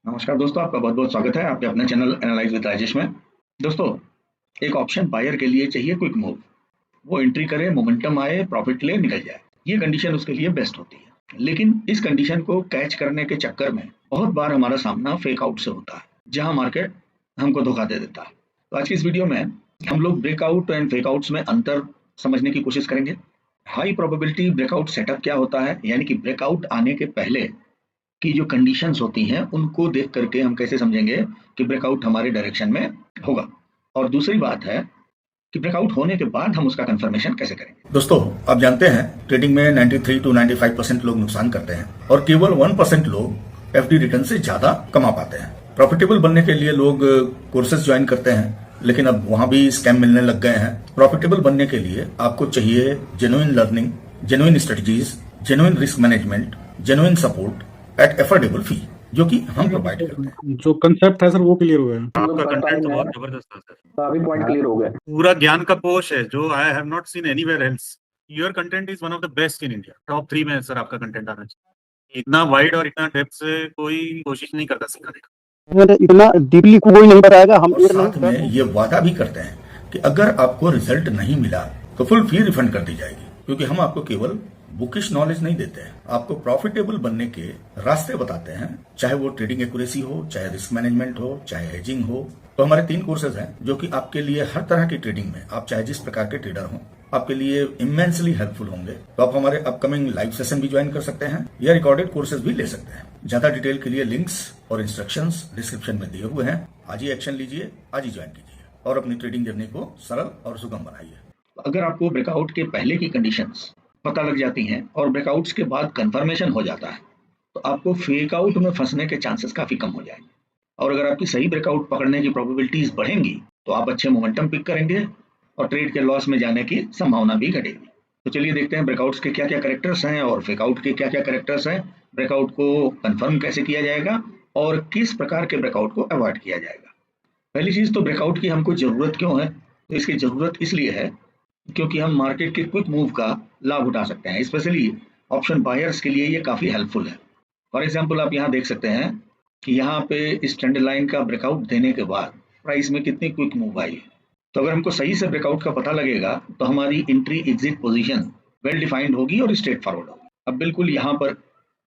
नमस्कार दोस्तों, आपका बहुत बहुत स्वागत है आपके अपने चैनल एनालाइज विद राजेश में। दोस्तों, एक ऑप्शन बायर के लिए चाहिए क्विक मूव। वो एंट्री करे, मोमेंटम आए, प्रॉफिट ले, निकल जाए। ये कंडीशन उसके लिए बेस्ट होती है। लेकिन इस कंडीशन को कैच करने के चक्कर में बहुत बार हमारा सामना फेक आउट से होता है, जहां मार्केट हमको धोखा दे देता है। तो आज की इस वीडियो में हम लोग ब्रेकआउट एंड फेक आउट्स में अंतर समझने की कोशिश करेंगे। हाई प्रोबेबिलिटी ब्रेकआउट सेटअप क्या होता है, यानी कि ब्रेकआउट आने के पहले की जो कंडीशंस होती हैं उनको देख करके हम कैसे समझेंगे कि ब्रेकआउट हमारे डायरेक्शन में होगा। और दूसरी बात है कि ब्रेकआउट होने के बाद हम उसका कंफर्मेशन कैसे करेंगे। दोस्तों, आप जानते हैं ट्रेडिंग में 93 to 95% लोग नुकसान करते हैं और केवल 1% लोग एफडी रिटर्न से ज्यादा कमा पाते हैं। प्रॉफिटेबल बनने के लिए लोग कोर्सेज ज्वाइन करते हैं, लेकिन अब वहां भी स्कैम मिलने लग गए हैं। प्रॉफिटेबल बनने के लिए आपको चाहिए genuine learning, genuine strategies, genuine risk management, genuine support at affordable fee, जो कि हम प्रोवाइड करते हैं। जो कंसेप्ट है सर वो क्लियर हुआ है। आपका कंटेंट तो बहुत जबरदस्त है सर। काफी पॉइंट क्लियर हो गए। पूरा ज्ञान का कोश है जो I have not seen anywhere else. Your content is one of the best in India. Top 3 में सर आपका कंटेंट आना चाहिए। इतना वाइड और इतना डेप्थ से कोई कोशिश नहीं करता सिखाने का। इतना डीपली कोई नहीं बताएगा। हम और साथ में ये वादा भी करते हैं कि अगर आपको रिजल्ट नहीं मिला तो फुल फी रिफंड कर दी जाएगी, क्योंकि हम आपको केवल बुकिश नॉलेज नहीं देते हैं, आपको प्रॉफिटेबल बनने के रास्ते बताते हैं। चाहे वो ट्रेडिंग एक्यूरेसी हो, चाहे रिस्क मैनेजमेंट हो, चाहे हेजिंग हो। तो हमारे 3 कोर्सेज हैं जो कि आपके लिए हर तरह की ट्रेडिंग में, आप चाहे जिस प्रकार के ट्रेडर हो, आपके लिए इमेंसली हेल्पफुल होंगे। तो आप हमारे अपकमिंग लाइव सेशन भी ज्वाइन कर सकते हैं या रिकॉर्डेड कोर्सेज भी ले सकते हैं। ज्यादा डिटेल के लिए लिंक्स और इंस्ट्रक्शंस डिस्क्रिप्शन में दिए हुए हैं। आज ही एक्शन लीजिए, आज ही ज्वाइन कीजिए और अपनी ट्रेडिंग जर्नी को सरल और सुगम बनाइए। अगर आपको ब्रेकआउट के पहले की कंडीशंस पता लग जाती हैं और ब्रेकआउट्स के बाद कंफर्मेशन हो जाता है, तो आपको फेक आउट में फंसने के चांसेस काफी कम हो जाएंगे। और अगर आपकी सही ब्रेकआउट पकड़ने की प्रोबेबिलिटीज बढ़ेंगी तो आप अच्छे मोमेंटम पिक करेंगे और ट्रेड के लॉस में जाने की संभावना भी घटेगी। तो चलिए देखते हैं ब्रेकआउट्स के क्या क्या कैरेक्टर्स हैं और फेकआउट के क्या क्या कैरेक्टर्स हैं। ब्रेकआउट को कंफर्म कैसे किया जाएगा और किस प्रकार के ब्रेकआउट को अवॉइड किया जाएगा। पहली चीज तो ब्रेकआउट की हमको जरूरत क्यों है। तो इसकी जरूरत इसलिए है क्योंकि हम मार्केट के क्विक मूव का लाभ उठा सकते हैं। स्पेशली ऑप्शन बायर्स के लिए ये काफी हेल्पफुल है। फॉर एग्जांपल, आप यहाँ देख सकते हैं कि यहाँ पे इस ट्रेंड लाइन का ब्रेकआउट देने के बाद प्राइस में कितनी क्विक मूव आई है। तो अगर हमको सही से ब्रेकआउट का पता लगेगा तो हमारी entry exit position well defined होगी और स्ट्रेट फॉरवर्ड होगी। अब बिल्कुल यहाँ पर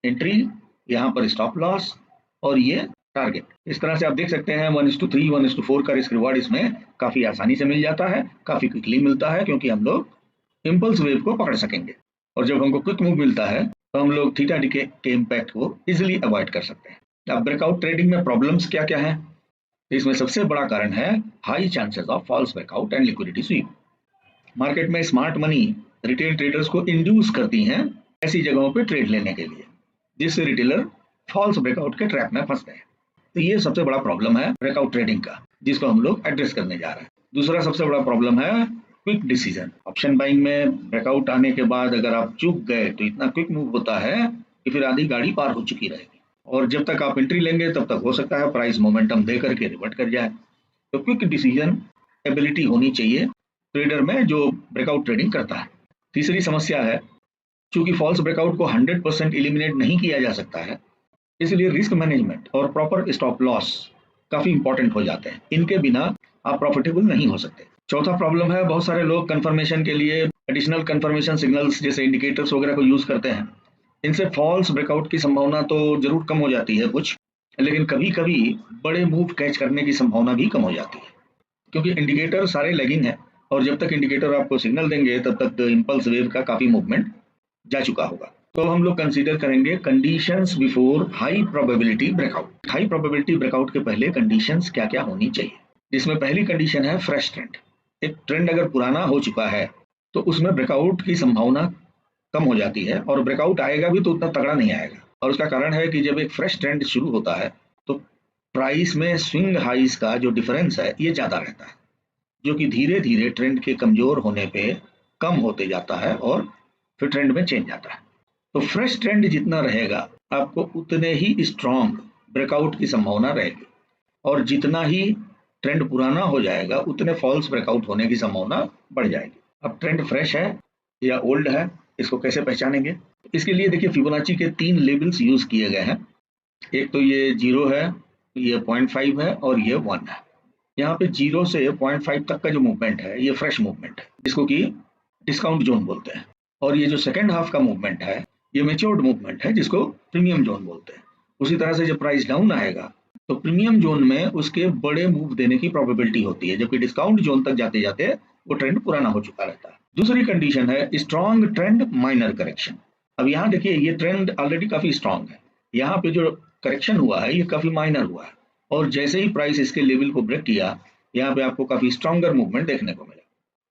एंट्री, यहाँ पर स्टॉप लॉस और ये टारगेट। इस तरह से आप देख सकते हैं 1:3, 1:4 का रिस्क रिवार्ड इसमें काफी आसानी से मिल जाता है, काफी क्विकली मिलता है, क्योंकि हम लोग इम्पल्स वेव को पकड़ सकेंगे। और जब हमको क्विक मूव मिलता है तो हम लोग थीटा डी के इम्पैक्ट को इजिली अवॉइड कर सकते हैं। अब ब्रेकआउट ट्रेडिंग में प्रॉब्लम्स क्या क्या है। इसमें सबसे बड़ा कारण है high chances of false breakout and liquidity sweep. Market में स्मार्ट मनी रिटेल ट्रेडर्स को इंड्यूस करती हैं ऐसी जगहों पे ट्रेड लेने के लिए, जिससे रिटेलर फॉल्स ब्रेकआउट के ट्रैप में फंसते हैं। तो ये सबसे बड़ा प्रॉब्लम है ब्रेकआउट ट्रेडिंग का, जिसको हम लोग एड्रेस करने जा रहे हैं। दूसरा सबसे बड़ा प्रॉब्लम है क्विक डिसीजन। ऑप्शन बाइंग में ब्रेकआउट आने के बाद अगर आप चूक गए तो इतना क्विक मूव होता है कि फिर आधी गाड़ी पार हो चुकी रहेगी, और जब तक आप एंट्री लेंगे तब तक हो सकता है प्राइस मोमेंटम दे करके रिवर्ट कर जाए। तो क्विक डिसीजन एबिलिटी होनी चाहिए ट्रेडर में जो ब्रेकआउट ट्रेडिंग करता है। तीसरी समस्या है, चूंकि फॉल्स ब्रेकआउट को 100% एलिमिनेट नहीं किया जा सकता है, इसलिए रिस्क मैनेजमेंट और प्रॉपर स्टॉप लॉस काफी इंपॉर्टेंट हो जाते हैं। इनके बिना आप प्रॉफिटेबल नहीं हो सकते। चौथा प्रॉब्लम है, बहुत सारे लोग कंफर्मेशन के लिए एडिशनल कंफर्मेशन सिग्नल्स जैसे इंडिकेटर्स वगैरह को यूज करते हैं। इनसे फॉल्स ब्रेकआउट की संभावना तो जरूर कम हो जाती है कुछ, लेकिन कभी कभी बड़े मूव कैच करने की संभावना भी कम हो जाती है, क्योंकि इंडिकेटर सारे लैगिंग है और जब तक इंडिकेटर आपको सिग्नल देंगे तब तक इंपल्स वेव का काफी मूवमेंट जा चुका होगा। तो हम लोग कंसीडर करेंगे conditions before high probability breakout. High probability breakout के पहले कंडीशंस क्या क्या होनी चाहिए, जिसमें पहली कंडीशन है फ्रेश ट्रेंड। एक ट्रेंड अगर पुराना हो चुका है तो उसमें ब्रेकआउट की संभावना कम हो जाती है, और ब्रेकआउट आएगा भी तो उतना तगड़ा नहीं आएगा। और उसका कारण है कि जब एक फ्रेश ट्रेंड शुरू होता है तो प्राइस में स्विंग हाइज का जो डिफरेंस है ये ज्यादा रहता है, जो कि धीरे धीरे ट्रेंड के कमजोर होने पे कम होते जाता है और फिर ट्रेंड में चेंज आता है। तो फ्रेश ट्रेंड जितना रहेगा आपको उतने ही स्ट्रॉन्ग ब्रेकआउट की संभावना रहेगी, और जितना ही ट्रेंड पुराना हो जाएगा उतने फॉल्स ब्रेकआउट होने की संभावना बढ़ जाएगी। अब ट्रेंड फ्रेश है या ओल्ड है, इसको कैसे पहचानेंगे। इसके लिए देखिए फिबोनाची के 3 लेबल्स यूज किए गए हैं। एक तो ये 0 है, ये 0.5 है और ये 1 है। यहाँ पे 0 से 0.5 तक का जो मूवमेंट है ये फ्रेश मूवमेंट है, जिसको कि डिस्काउंट जोन बोलते हैं। और ये जो सेकेंड हाफ का मूवमेंट है ये मेच्योर्ड मूवमेंट है, जिसको प्रीमियम जोन बोलते हैं। उसी तरह से जब प्राइस डाउन आएगा तो प्रीमियम जोन में उसके बड़े मूव देने की प्रोबेबिलिटी होती है, जबकि डिस्काउंट जोन तक जाते जाते वो ट्रेंड पुराना हो चुका रहता है। दूसरी कंडीशन है स्ट्रॉन्ग ट्रेंड माइनर करेक्शन। अब यहाँ देखिए ये ट्रेंड ऑलरेडी काफी स्ट्रॉन्ग है, यहाँ पे जो करेक्शन हुआ है ये काफी माइनर हुआ है, और जैसे ही प्राइस इसके लेवल को ब्रेक किया यहाँ पे आपको काफी स्ट्रॉन्गर मूवमेंट देखने को मिला।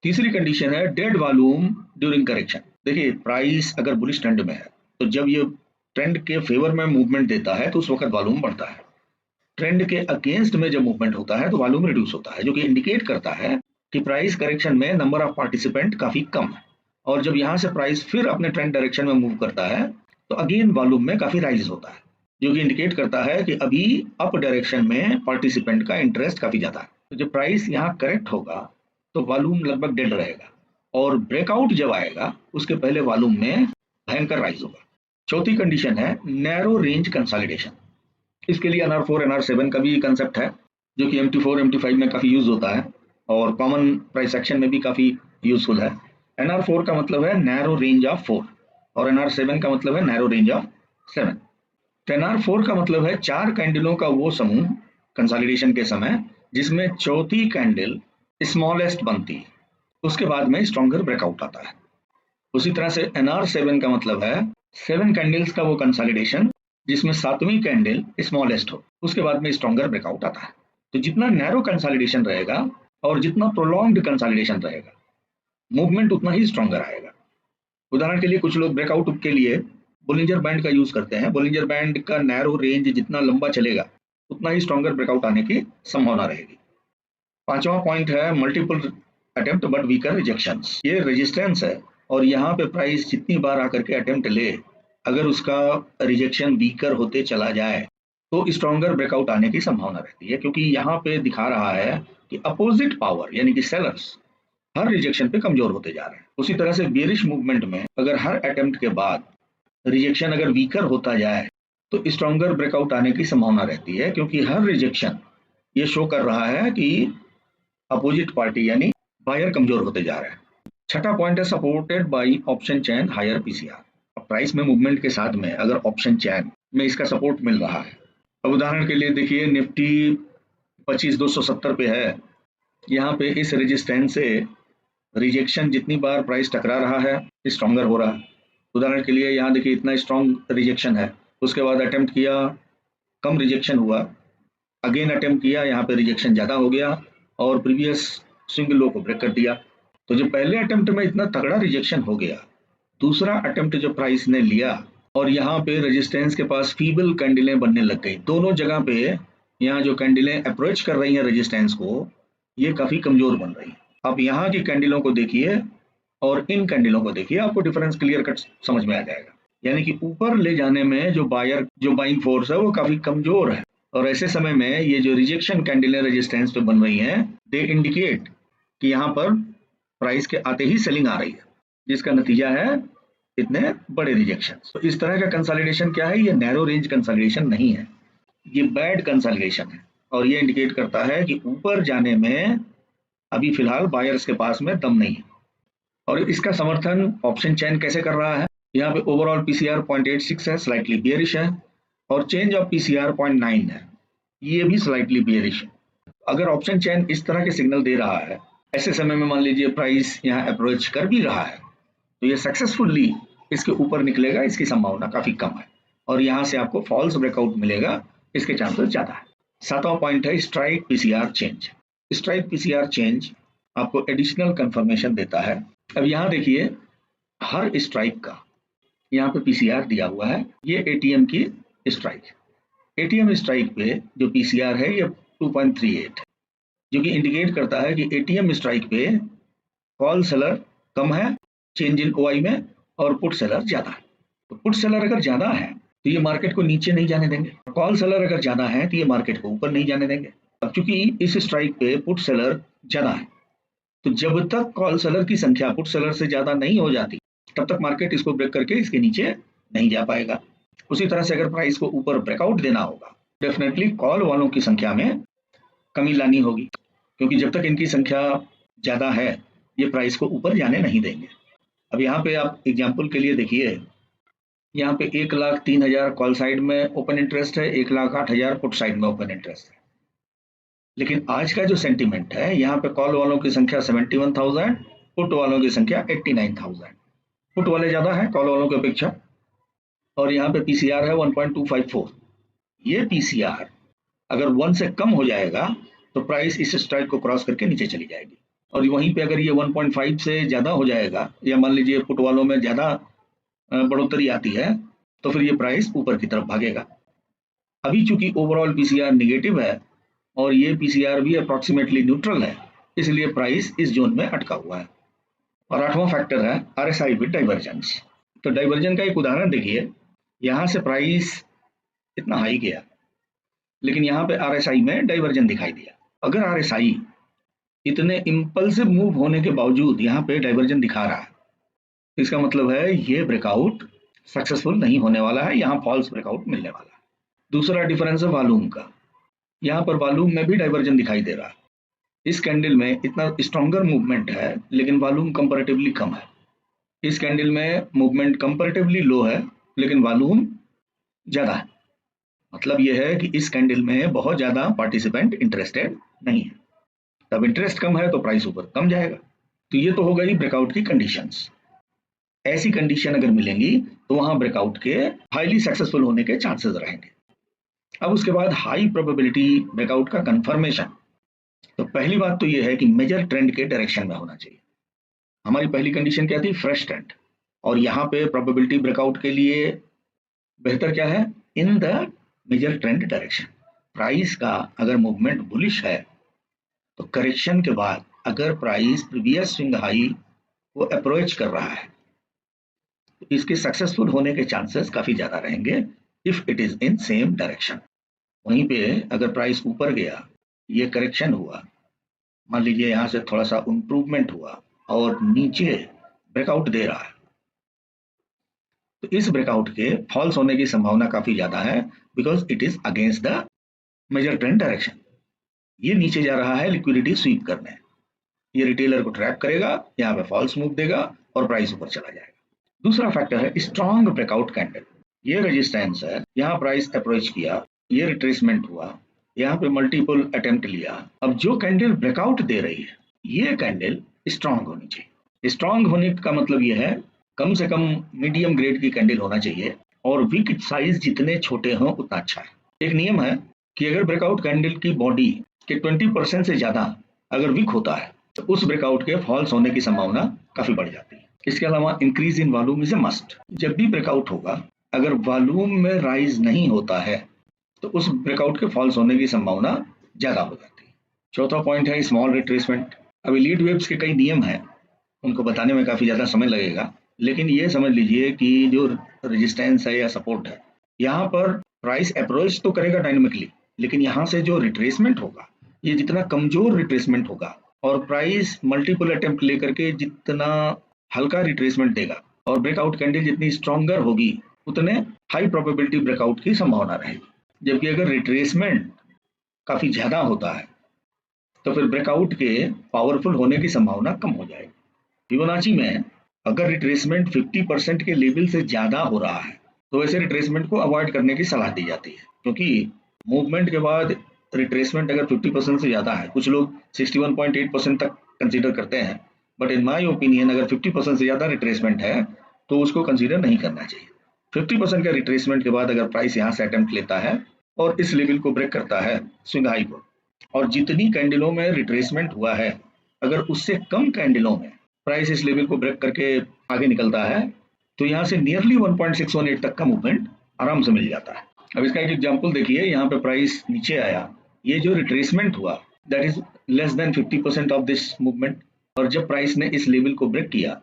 तीसरी कंडीशन है डेड वॉल्यूम ड्यूरिंग करेक्शन। देखिए प्राइस अगर बुलिश ट्रेंड में है तो जब ये ट्रेंड के फेवर में मूवमेंट देता है तो उस वक्त वॉल्यूम बढ़ता है। ट्रेंड के अगेंस्ट में जब मूवमेंट होता है तो वॉल्यूम रिड्यूस होता है, जो कि इंडिकेट करता है कि प्राइस करेक्शन में नंबर ऑफ पार्टिसिपेंट काफी कम है। और जब यहाँ से प्राइस फिर अपने ट्रेंड डायरेक्शन में मूव करता है तो अगेन वॉल्यूम में काफी राइज होता है, जो कि इंडिकेट करता है कि अभी अप डायरेक्शन में पार्टिसिपेंट का इंटरेस्ट काफी ज्यादा है। तो जब प्राइस यहाँ करेक्ट होगा तो वॉल्यूम लगभग डेड रहेगा, और ब्रेकआउट जब आएगा उसके पहले वॉल्यूम में भयंकर राइज होगा। चौथी कंडीशन है नैरो रेंज कंसोलिडेशन। इसके लिए NR4 NR7 का भी कंसेप्ट है, जो कि MT4 MT5 में काफी यूज होता है और कॉमन प्राइस एक्शन में भी काफी यूजफुल है। NR4 का मतलब है नैरो रेंज ऑफ 4 और NR7 का मतलब है नैरो रेंज ऑफ 7। तो NR4 का मतलब है 4 कैंडलों का वो समूह कंसोलिडेशन के समय जिसमें चौथी कैंडल स्मॉलेस्ट बनती है, उसके बाद में स्ट्रॉन्गर ब्रेकआउट आता है। उसी तरह से NR7 का मतलब है 7 कैंडल्स का वो कंसोलिडेशन जिसमें 7वीं कैंडल स्मॉलेस्ट हो, उसके बाद में स्ट्रॉन्गर ब्रेकआउट आता है। तो जितना नैरो कंसोलिडेशन रहेगा और जितना प्रोलॉन्ग्ड कंसोलिडेशन रहेगा, मूवमेंट उतना ही स्ट्रॉन्गर आएगा। उदाहरण के लिए कुछ लोग ब्रेकआउट के लिए बोलिंजर बैंड का यूज करते हैं। बोलिंजर बैंड का नैरो रेंज जितना लंबा चलेगा उतना ही स्ट्रॉन्गर ब्रेकआउट आने की संभावना रहेगी। पांचवा पॉइंट है multiple attempt but weaker rejections. ये रेजिस्टेंस है, और यहाँ पे प्राइस जितनी बार आकर के अटेम्प्ट ले, अगर उसका रिजेक्शन वीकर होते चला जाए तो स्ट्रॉन्गर ब्रेकआउट आने की संभावना रहती है, क्योंकि यहाँ पे दिखा रहा है कि अपोजिट पावर यानी कि सेलर्स हर रिजेक्शन पे कमजोर होते जा रहे हैं। उसी तरह से बेरिश मूवमेंट में अगर हर अटेम्प्ट के बाद रिजेक्शन अगर वीकर होता जाए तो स्ट्रॉन्गर ब्रेकआउट आने की संभावना रहती है, क्योंकि हर रिजेक्शन ये शो कर रहा है कि अपोजिट पार्टी यानी बायर कमजोर होते जा रहे हैं। छठा पॉइंट है supported by option chain higher PCR. अब प्राइस में मूवमेंट के साथ में अगर ऑप्शन चैन में इसका सपोर्ट मिल रहा है, अब उदाहरण के लिए देखिए निफ्टी 25,270 पे है, यहाँ पे इस रेजिस्टेंस से रिजेक्शन जितनी बार प्राइस टकरा रहा है स्ट्रॉन्गर हो रहा है। उदाहरण के लिए यहाँ देखिए इतना स्ट्रॉन्ग रिजेक्शन है, उसके बाद अटेम्प्ट किया, कम रिजेक्शन हुआ, अगेन अटेम्प्ट किया, यहाँ पे रिजेक्शन ज्यादा हो गया और प्रीवियस स्विंग लो को ब्रेक कर दिया। तो जो पहले अटेम्प्ट में इतना तगड़ा रिजेक्शन हो गया, दूसरा अटेम्प्ट जो प्राइस ने लिया और यहाँ पे रेजिस्टेंस के पास फीबल कैंडलें बनने लग गई। दोनों जगह पे यहाँ जो कैंडलें अप्रोच कर रही हैं रेजिस्टेंस को, ये काफी कमजोर बन रही है। आप यहाँ की कैंडलों को देखिए और इन कैंडलों को देखिए, आपको डिफरेंस क्लियर कट समझ में आ जाएगा। यानी कि ऊपर ले जाने में जो बाइंग फोर्स है वो काफी कमजोर है, और ऐसे समय में ये जो रिजेक्शन कैंडलें रेजिस्टेंस पे बन रही हैं, दे इंडिकेट कि यहाँ पर प्राइस के आते ही सेलिंग आ रही है, जिसका नतीजा है इतने बड़े रिजेक्शन। तो इस तरह का कंसोलिडेशन क्या है, ये नैरो रेंज कंसोलिडेशन नहीं है, ये बैड कंसोलिडेशन है, और ये इंडिकेट करता है कि ऊपर जाने में अभी फिलहाल बायर्स के पास में दम नहीं है। और इसका समर्थन ऑप्शन चैन कैसे कर रहा है, यहाँ पे ओवरऑल पीसीआर 0.86 है, स्लाइटली बियरिश है, और चेंज ऑफ पीसीआर 0.9 है, ये भी स्लाइटली बियरिश है। अगर ऑप्शन चैन इस तरह के सिग्नल दे रहा है, ऐसे समय में मान लीजिए प्राइस यहाँ अप्रोच कर भी रहा है, तो ये सक्सेसफुली इसके ऊपर निकलेगा, इसकी संभावना काफी कम है, और यहाँ से आपको फॉल्स ब्रेकआउट मिलेगा, इसके चांसेस ज्यादा है। सातवां पॉइंट है strike PCR change. Strike PCR change आपको एडिशनल कंफर्मेशन देता है। अब यहाँ देखिए हर स्ट्राइक का यहाँ पे पीसीआर दिया हुआ है, ये एटीएम की स्ट्राइक। एटीएम स्ट्राइक पे जो पीसीआर है ये 2.38 है, जो कि इंडिकेट करता है कि एटीएम स्ट्राइक पे कॉल सेलर कम है चेंज इन ओआई में, और पुट सेलर ज्यादा है। तो पुट सेलर अगर ज्यादा है तो ये मार्केट को नीचे नहीं जाने देंगे, कॉल सेलर अगर ज्यादा है तो ये मार्केट को ऊपर नहीं जाने देंगे। अब चूंकि इस स्ट्राइक पे पुट सेलर ज्यादा है, तो जब तक कॉल सेलर की संख्या पुट सेलर से ज्यादा नहीं हो जाती तब तक मार्केट इसको ब्रेक करके इसके नीचे नहीं जा पाएगा। उसी तरह से अगर प्राइस को ऊपर ब्रेकआउट देना होगा, डेफिनेटली कॉल वालों की संख्या में कमी लानी होगी, क्योंकि जब तक इनकी संख्या ज़्यादा है ये प्राइस को ऊपर जाने नहीं देंगे। अब यहाँ पे आप एग्जाम्पल के लिए देखिए, यहाँ पे 1,03,000 कॉल साइड में ओपन इंटरेस्ट है, 1,08,000 पुट साइड में ओपन इंटरेस्ट है। लेकिन आज का जो सेंटीमेंट है, यहाँ पे कॉल वालों की संख्या 71,000, पुट वालों की संख्या 89,000। पुट वाले ज़्यादा हैं कॉल वालों की अपेक्षा, और यहाँ पे पीसीआर है 1.254। ये पीसीआर अगर 1 से कम हो जाएगा तो प्राइस इस स्ट्राइक को क्रॉस करके नीचे चली जाएगी, और वहीं पे अगर ये 1.5 से ज़्यादा हो जाएगा, या मान लीजिए पुट वालों में ज़्यादा बढ़ोतरी आती है, तो फिर ये प्राइस ऊपर की तरफ भागेगा। अभी चूंकि ओवरऑल पीसीआर निगेटिव है और ये पीसीआर भी अप्रॉक्सीमेटली न्यूट्रल है, इसलिए प्राइस इस जोन में अटका हुआ है। और 8वां फैक्टर है आरएसआई विद डाइवर्जेंस। तो डाइवर्जन का एक उदाहरण देखिए, यहाँ से प्राइस इतना हाई गया, लेकिन यहाँ पे आरएसआई में डाइवर्जन दिखाई दिया। अगर आरएसआई इतने इम्पल्सिव मूव होने के बावजूद यहाँ पे डाइवर्जन दिखा रहा है, इसका मतलब है ये ब्रेकआउट सक्सेसफुल नहीं होने वाला है, यहाँ फॉल्स ब्रेकआउट मिलने वाला है। दूसरा डिफरेंस है वॉल्यूम का। यहाँ पर वॉल्यूम में भी डाइवर्जन दिखाई दे रहा है। इस कैंडल में इतना स्ट्रॉन्गर मूवमेंट है, लेकिन वॉल्यूम कंपैरेटिवली कम है। इस कैंडल में मूवमेंट कंपैरेटिवली लो है, लेकिन वॉल्यूम ज़्यादा है। मतलब यह है कि इस कैंडल में बहुत ज़्यादा पार्टिसिपेंट इंटरेस्टेड नहीं है। तब इंटरेस्ट कम है तो प्राइस ऊपर कम जाएगा। तो ये तो हो गई ब्रेकआउट की कंडीशंस। ऐसी कंडीशन अगर मिलेंगी तो वहां ब्रेकआउट के हाईली सक्सेसफुल होने के चांसेस रहेंगे। अब उसके बाद हाई प्रोबेबिलिटी ब्रेकआउट का कंफर्मेशन। तो पहली बात तो ये है कि मेजर ट्रेंड के डायरेक्शन में होना चाहिए। हमारी पहली कंडीशन क्या थी? Fresh trend. और यहाँ पे प्रोबेबिलिटी ब्रेकआउट के लिए बेहतर क्या है? In the major trend direction. Price का अगर मूवमेंट बुलिश है तो करेक्शन के बाद अगर प्राइस प्रीवियस स्विंग हाई को अप्रोच कर रहा है तो इसके सक्सेसफुल होने के चांसेस काफी ज्यादा रहेंगे if it is in same direction. वहीं पे अगर प्राइस ऊपर गया, ये करेक्शन हुआ, मान लीजिए यहाँ से थोड़ा सा इंप्रूवमेंट हुआ और नीचे ब्रेकआउट दे रहा है, तो इस ब्रेकआउट के फॉल्स होने की संभावना काफी ज्यादा है, because it is against the major trend direction. ये नीचे जा रहा है लिक्विडिटी स्वीप करने, ये रिटेलर को ट्रैप करेगा, यहाँ पे फॉल्स मूव देगा और प्राइस ऊपर चला जाएगा। दूसरा फैक्टर है स्ट्रॉन्ग ब्रेकआउट कैंडल। ये रेजिस्टेंस है, यहाँ प्राइस अप्रोच किया, ये रिट्रेसमेंट हुआ, यहाँ पे मल्टीपल अटेम्प्ट लिया। अब जो कैंडल ब्रेकआउट दे रही है, ये कैंडल स्ट्रॉन्ग होनी चाहिए। स्ट्रॉन्ग होने का मतलब ये है कम से कम मीडियम ग्रेड की कैंडल होना चाहिए, और विक साइज जितने छोटे हों उतना अच्छा है। एक नियम है कि अगर ब्रेकआउट कैंडल की बॉडी के 20% से ज्यादा अगर विक होता है तो उस ब्रेकआउट के फॉल्स होने की संभावना काफी बढ़ जाती है। इसके अलावा increase in volume is a must. जब भी ब्रेकआउट होगा, अगर वॉल्यूम में राइज नहीं होता है तो उस ब्रेकआउट के फॉल्स होने की संभावना ज्यादा हो जाती है। चौथा पॉइंट है स्मॉल रिट्रेसमेंट। अभी लीड वेव्स के कई नियम हैं, उनको बताने में काफी ज्यादा समय लगेगा, लेकिन ये समझ लीजिए कि जो रेजिस्टेंस है या सपोर्ट है, यहाँ पर प्राइस अप्रोच तो करेगा डायनेमिकली, लेकिन यहाँ से जो रिट्रेसमेंट होगा, ये जितना कमजोर रिट्रेसमेंट होगा और प्राइस मल्टीपल अटेम्प्ट लेकर के जितना हल्का रिट्रेसमेंट देगा और ब्रेकआउट कैंडल जितनी स्ट्रॉन्गर होगी उतने हाई प्रोबेबिलिटी ब्रेकआउट की संभावना रहेगी। जबकि अगर रिट्रेसमेंट काफी ज्यादा होता है तो फिर ब्रेकआउट के पावरफुल होने की संभावना कम हो जाएगी। फिबोनाची में अगर रिट्रेसमेंट 50% के लेवल से ज्यादा हो रहा है तो ऐसे रिट्रेसमेंट को अवॉइड करने की सलाह दी जाती है, क्योंकि मूवमेंट के बाद रिट्रेसमेंट अगर 50% से ज्यादा है, कुछ लोग 61.8% तक कंसीडर करते हैं, बट इन माय ओपिनियन अगर 50% से ज्यादा रिट्रेसमेंट है तो उसको कंसीडर नहीं करना चाहिए। 50% का रिट्रेसमेंट के बाद अगर प्राइस यहाँ से अटेम्प्ट लेता है और इस लेवल को ब्रेक करता है स्विंग हाई को, और जितनी कैंडलों में रिट्रेसमेंट हुआ है अगर उससे कम कैंडलों में प्राइस इस लेवल को ब्रेक करके आगे निकलता है तो यहाँ से नियरली 1.618 तक का मूवमेंट आराम से मिल जाता है। अब इसका एक एग्जांपल देखिए, यहाँ पे प्राइस नीचे आया, ये जो रिट्रेसमेंट हुआ that is less than 50% of this movement, और जब प्राइस ने इस लेवल को ब्रेक किया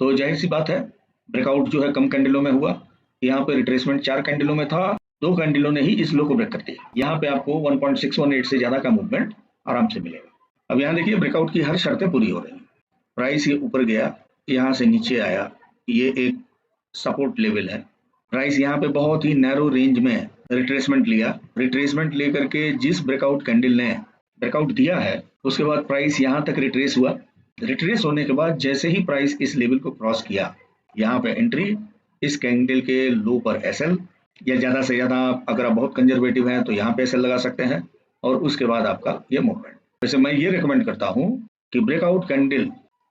तो जाहिर सी बात है ब्रेकआउट जो है कम कैंडलों में हुआ। यहाँ पे रिट्रेसमेंट 4 कैंडलों में था, 2 कैंडलों ने ही इस लो को ब्रेक कर दिया। यहाँ पे आपको 1.618 से ज्यादा का मूवमेंट आराम से मिलेगा। अब यहाँ देखिए ब्रेकआउट की हर शर्तें पूरी हो रही है। प्राइस ये ऊपर गया, यहाँ से नीचे आया, ये एक सपोर्ट लेवल है, प्राइस यहाँ पे बहुत ही नैरो रेंज में रिट्रेसमेंट लिया, रिट्रेसमेंट लेकर के जिस ब्रेकआउट कैंडल ने ब्रेकआउट दिया है उसके बाद प्राइस यहाँ तक रिट्रेस हुआ। रिट्रेस होने के बाद जैसे ही प्राइस इस लेवल को क्रॉस किया, यहाँ पे एंट्री, इस कैंडल के लो पर एसएल, या ज्यादा से ज्यादा अगर आप बहुत कंजर्वेटिव हैं तो यहाँ पे एसएल लगा सकते हैं, और उसके बाद आपका ये मूवमेंट। वैसे मैं ये रिकमेंड करता हूँ कि ब्रेकआउट कैंडल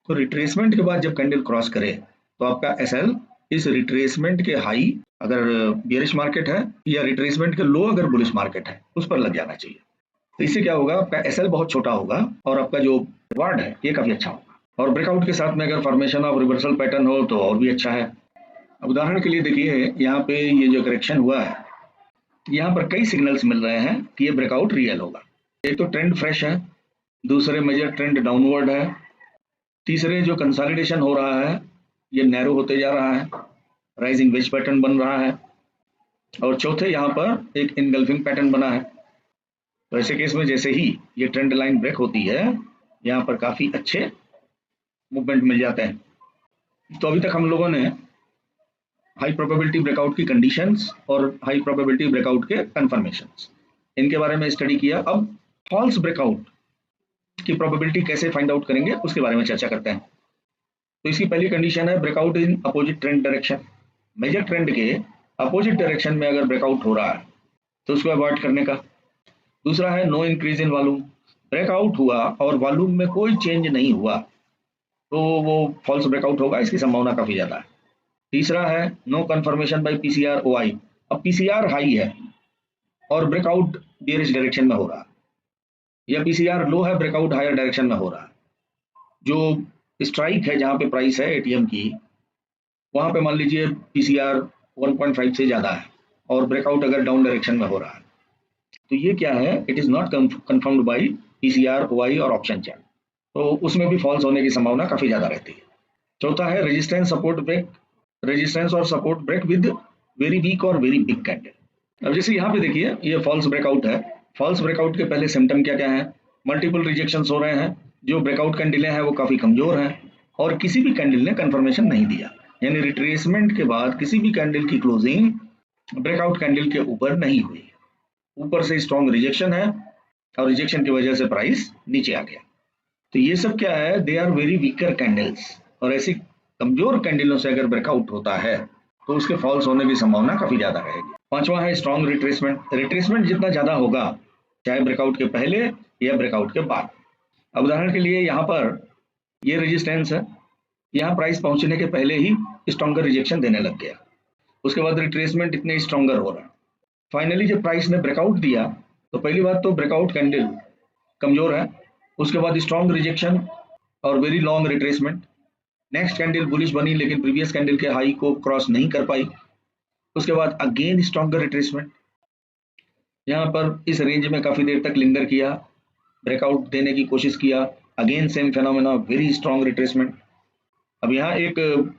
तो रिट्रेसमेंट के बाद जब कैंडल क्रॉस करे तो आपका एसएल इस रिट्रेसमेंट के हाई अगर बियरिश मार्केट है या रिट्रेसमेंट के लो अगर बुलिश मार्केट है उस पर लग जाना चाहिए। तो इससे क्या होगा, आपका एसएल बहुत छोटा होगा और आपका जो रिवार्ड है ये काफी अच्छा होगा। और ब्रेकआउट के साथ में अगर फॉर्मेशन ऑफ रिवर्सल पैटर्न हो तो और भी अच्छा है। अब उदाहरण के लिए देखिए यहाँ पे ये जो करेक्शन हुआ है, यहाँ पर कई सिग्नल्स मिल रहे हैं कि ये ब्रेकआउट रियल होगा। एक तो ट्रेंड फ्रेश है, दूसरे मेजर ट्रेंड डाउनवर्ड है, तीसरे जो कंसोलिडेशन हो रहा है ये नैरो होते जा रहा है, राइजिंग वेज पैटर्न बन रहा है, और चौथे यहाँ पर एक इनगल्फिंग पैटर्न बना है। तो ऐसे केस में जैसे ही ये ट्रेंड लाइन ब्रेक होती है यहाँ पर काफी अच्छे मूवमेंट मिल जाते हैं। तो अभी तक हम लोगों ने हाई प्रोबेबिलिटी ब्रेकआउट की कंडीशंस और हाई प्रोबेबिलिटी ब्रेकआउट के कंफर्मेशंस इनके बारे में स्टडी किया। अब फॉल्स ब्रेकआउट की प्रोबेबिलिटी कैसे फाइंड आउट करेंगे उसके बारे में चर्चा करते हैं। तो इसकी पहली कंडीशन है breakout in opposite trend direction. Major trend के अपोजिट डायरेक्शन में अगर ब्रेकआउट हो रहा है तो उसको अवॉइड करने का। दूसरा है no increase in volume, breakout हुआ और वॉल्यूम में कोई चेंज नहीं हुआ तो वो फॉल्स ब्रेकआउट होगा, इसकी संभावना काफी ज्यादा है। तीसरा है no confirmation by PCR OI. अब पीसीआर हाई है और ब्रेकआउट बियरिश डायरेक्शन में हो रहा है, या पीसीआर लो है ब्रेकआउट हायर डायरेक्शन में हो रहा है। जो स्ट्राइक है जहां पे प्राइस है एटीएम की, वहां पे मान लीजिए पीसीआर 1.5 से ज्यादा है और ब्रेकआउट अगर डाउन डायरेक्शन में हो रहा है तो ये क्या है, it is not confirmed by PCR OI और ऑप्शन चार्ट, तो उसमें भी फॉल्स होने की संभावना काफी ज्यादा रहती है। चौथा है रेजिस्टेंस सपोर्ट ब्रेक, रेजिस्टेंस और support break with very weak और वेरी बिग कैंडल। अब जैसे यहाँ पे देखिए ये फॉल्स ब्रेकआउट है, फॉल्स ब्रेकआउट के पहले सिम्टम क्या क्या है, मल्टीपल रिजेक्शंस हो रहे हैं, जो ब्रेकआउट कैंडलें हैं वो काफी कमजोर हैं और किसी भी कैंडल ने कंफर्मेशन नहीं दिया, यानी रिट्रेसमेंट के बाद किसी भी कैंडल की क्लोजिंग ब्रेकआउट कैंडल के ऊपर नहीं हुई, ऊपर से स्ट्रॉन्ग रिजेक्शन है और रिजेक्शन की वजह से प्राइस नीचे आ गया। तो ये सब क्या है, they are very weaker candles, और ऐसी कमजोर कैंडलों से अगर ब्रेकआउट होता है तो उसके फॉल्स होने की संभावना काफी ज्यादा रहेगी। पांचवा है स्ट्रॉन्ग रिट्रेसमेंट। रिट्रेसमेंट जितना ज्यादा होगा चाहे ब्रेकआउट के पहले या ब्रेकआउट के बाद। अब उदाहरण के लिए यहाँ पर ये रेजिस्टेंस है, यहाँ प्राइस पहुंचने के पहले ही स्ट्रॉन्गर रिजेक्शन देने लग गया, उसके बाद रिट्रेसमेंट इतने स्ट्रॉन्गर हो रहा है। फाइनली जब प्राइस ने ब्रेकआउट दिया तो पहली बात तो ब्रेकआउट कैंडल कमजोर है, उसके बाद स्ट्रॉन्ग रिजेक्शन और very long retracement. Next candle bullish बनी लेकिन प्रीवियस कैंडल के हाई को क्रॉस नहीं कर पाई, उसके बाद अगेन स्ट्रॉन्गर रिट्रेसमेंट, यहाँ पर इस रेंज में काफी देर तक लिंगर किया, ब्रेकआउट देने की कोशिश किया, again same phenomena, very strong retracement. अब यहाँ एक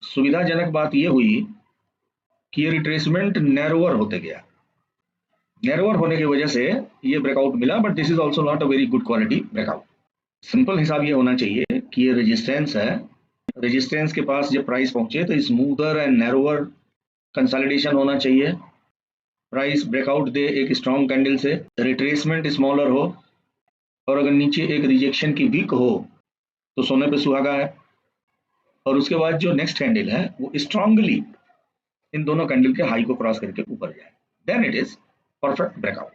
सुविधाजनक बात यह हुई कि ये रिट्रेसमेंट नैरोअर होते गया, नैरोअर होने की वजह से ये ब्रेकआउट मिला, but this is also not a very good quality breakout. Simple हिसाब ये होना चाहिए कि ये रेजिस्टेंस है, रेजिस्टेंस के पास जब प्राइस पहुंचे तो स्मूथर एंड नैरोअर कंसोलिडेशन होना चाहिए, प्राइस ब्रेकआउट दे एक स्ट्रॉन्ग कैंडल से, रिट्रेसमेंट स्मॉलर हो, और अगर नीचे एक रिजेक्शन की वीक हो तो सोने पे सुहागा है, और उसके बाद जो नेक्स्ट कैंडल है वो स्ट्रांगली इन दोनों कैंडल के हाई को क्रॉस करके ऊपर जाए, then it is perfect breakout.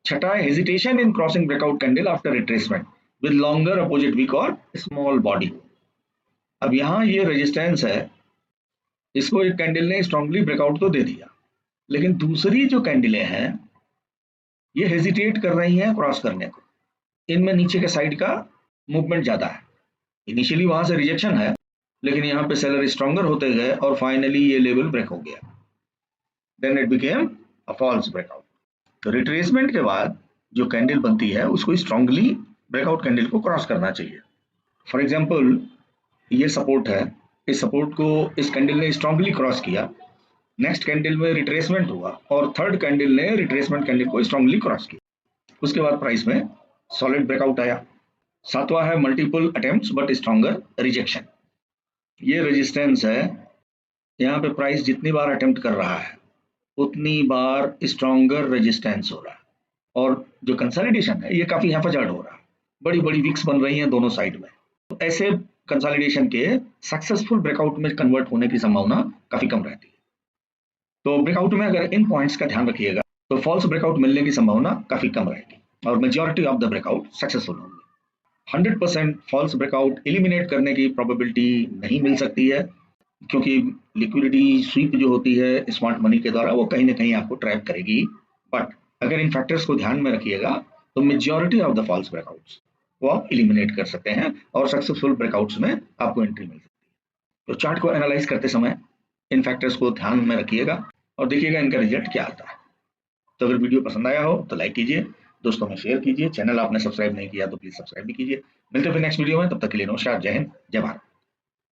छठा है hesitation in crossing breakout candle after retracement with longer opposite wick और स्मॉल बॉडी। अब यहाँ ये रेजिस्टेंस है, इसको एक कैंडल ने स्ट्रांगली ब्रेकआउट तो दे दिया, लेकिन दूसरी जो कैंडलें हैं ये हेजिटेट कर रही हैं क्रॉस करने को, इनमें नीचे के साइड का मूवमेंट ज्यादा है। इनिशियली वहां से रिजेक्शन है लेकिन यहाँ पे सेलर स्ट्रॉन्गर होते गए और फाइनली ये लेवल ब्रेक हो गया, then it became a false breakout. तो रिट्रेसमेंट के बाद जो कैंडल बनती है उसको स्ट्रांगली ब्रेकआउट कैंडल को क्रॉस करना चाहिए। फॉर एग्जांपल ये सपोर्ट है, इस सपोर्ट को इस कैंडल ने स्ट्रांगली क्रॉस किया, नेक्स्ट कैंडल में रिट्रेसमेंट हुआ और थर्ड कैंडल ने रिट्रेसमेंट कैंडल को स्ट्रांगली क्रॉस किया, उसके बाद प्राइस में सॉलिड ब्रेकआउट आया। सातवां है multiple attempts but stronger rejection. ये रेजिस्टेंस है, यहाँ पे प्राइस जितनी बार अटेम्प्ट कर रहा है उतनी बार स्ट्रॉन्गर रेजिस्टेंस हो रहा है, और जो कंसोलिडेशन है ये काफी हैफाजार्ड हो रहा है, बड़ी बड़ी विक्स बन रही हैं दोनों साइड में। तो ऐसे कंसोलिडेशन के सक्सेसफुल ब्रेकआउट में कन्वर्ट होने की संभावना काफी कम रहती है। तो ब्रेकआउट में अगर इन पॉइंट्स का ध्यान रखिएगा तो फॉल्स ब्रेकआउट मिलने की संभावना काफी कम रहेगी और majority of the breakout successful होंगे। 100% फॉल्स ब्रेकआउट एलिमिनेट करने की प्रोबेबिलिटी नहीं मिल सकती है, क्योंकि लिक्विडिटी स्वीप जो होती है स्मार्ट मनी के द्वारा वो कहीं ना कहीं आपको ट्रैप करेगी। बट अगर इन फैक्टर्स को ध्यान में रखिएगा तो majority of the false breakouts वो आप एलिमिनेट कर सकते हैं और सक्सेसफुल ब्रेकआउट्स में आपको एंट्री मिल सकती है। तो चार्ट को एनालाइज करते समय इन फैक्टर्स को ध्यान में रखिएगा और देखिएगा इनका रिजल्ट क्या आता है। तो अगर वीडियो पसंद आया हो तो लाइक कीजिए, दोस्तों में शेयर कीजिए, चैनल आपने सब्सक्राइब नहीं किया तो प्लीज सब्सक्राइब भी कीजिए। मिलते हैं फिर नेक्स्ट वीडियो में, तब तक के लिए नमस्कार, जय हिंद, जय भारत।